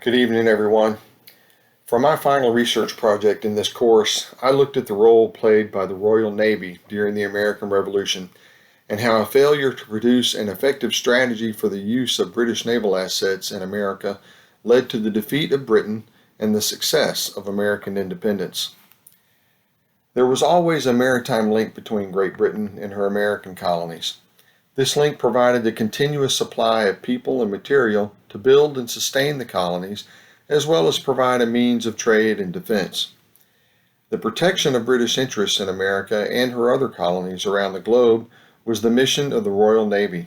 Good evening, everyone. For my final research project in this course, I looked at the role played by the Royal Navy during the American Revolution and how a failure to produce an effective strategy for the use of British naval assets in America led to the defeat of Britain and the success of American independence. There was always a maritime link between Great Britain and her American colonies. This link provided a continuous supply of people and material to build and sustain the colonies, as well as provide a means of trade and defense. The protection of British interests in America and her other colonies around the globe was the mission of the Royal Navy.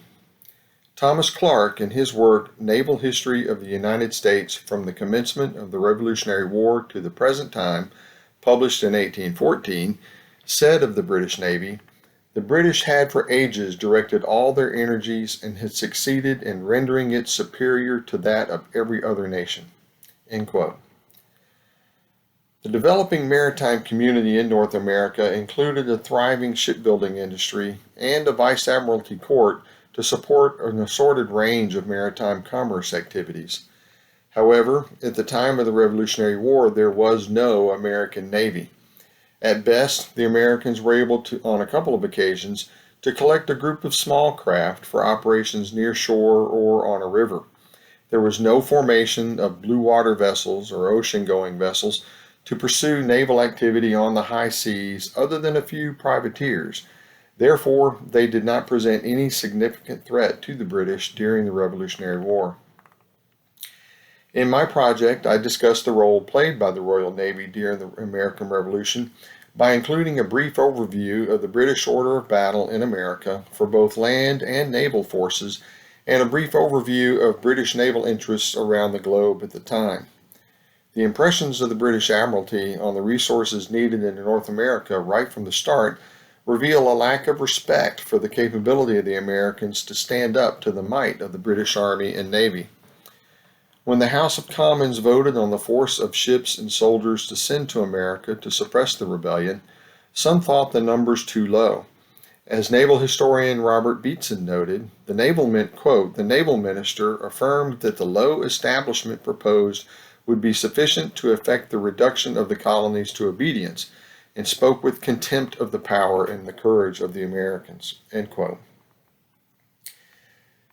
Thomas Clark, in his work Naval History of the United States from the Commencement of the Revolutionary War to the Present Time, published in 1814, said of the British Navy, "The British had for ages directed all their energies and had succeeded in rendering it superior to that of every other nation." End quote. The developing maritime community in North America included a thriving shipbuilding industry and a vice admiralty court to support an assorted range of maritime commerce activities. However, at the time of the Revolutionary War, there was no American Navy. At best, the Americans were able to, on a couple of occasions, to collect a group of small craft for operations near shore or on a river. There was no formation of blue water vessels or ocean-going vessels to pursue naval activity on the high seas other than a few privateers. Therefore, they did not present any significant threat to the British during the Revolutionary War. In my project, I discussed the role played by the Royal Navy during the American Revolution by including a brief overview of the British order of battle in America for both land and naval forces, and a brief overview of British naval interests around the globe at the time. The impressions of the British Admiralty on the resources needed in North America right from the start reveal a lack of respect for the capability of the Americans to stand up to the might of the British Army and Navy. When the House of Commons voted on the force of ships and soldiers to send to America to suppress the rebellion, some thought the numbers too low. As naval historian Robert Beatson noted, the naval minister affirmed that the low establishment proposed would be sufficient to effect the reduction of the colonies to obedience, and spoke with contempt of the power and the courage of the Americans. End quote.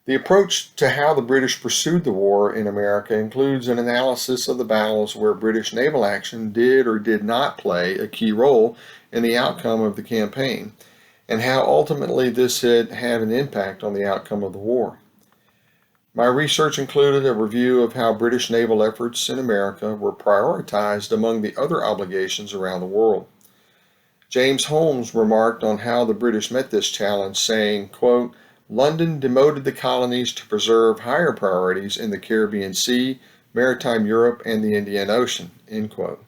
The approach to how the British pursued the war in America includes an analysis of the battles where British naval action did or did not play a key role in the outcome of the campaign, and how ultimately this had an impact on the outcome of the war. My research included a review of how British naval efforts in America were prioritized among the other obligations around the world. James Holmes remarked on how the British met this challenge, saying, quote, "London demoted the colonies to preserve higher priorities in the Caribbean Sea, maritime Europe, and the Indian Ocean." End quote.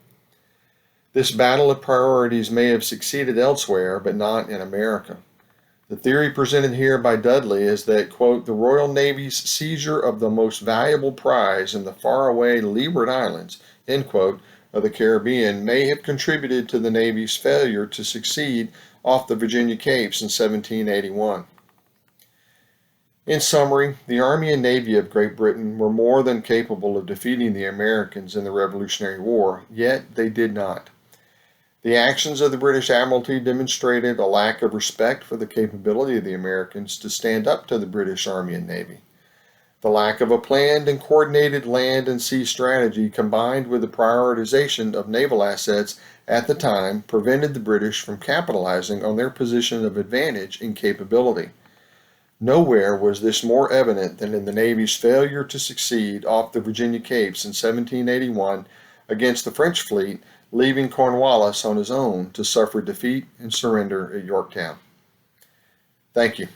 This battle of priorities may have succeeded elsewhere, but not in America. The theory presented here by Dudley is that, quote, "the Royal Navy's seizure of the most valuable prize in the faraway Leeward Islands," end quote, of the Caribbean may have contributed to the Navy's failure to succeed off the Virginia Capes in 1781. In summary, the Army and Navy of Great Britain were more than capable of defeating the Americans in the Revolutionary War, yet they did not. The actions of the British Admiralty demonstrated a lack of respect for the capability of the Americans to stand up to the British Army and Navy. The lack of a planned and coordinated land and sea strategy combined with the prioritization of naval assets at the time prevented the British from capitalizing on their position of advantage in capability. Nowhere was this more evident than in the Navy's failure to succeed off the Virginia Capes in 1781 against the French fleet, leaving Cornwallis on his own to suffer defeat and surrender at Yorktown. Thank you.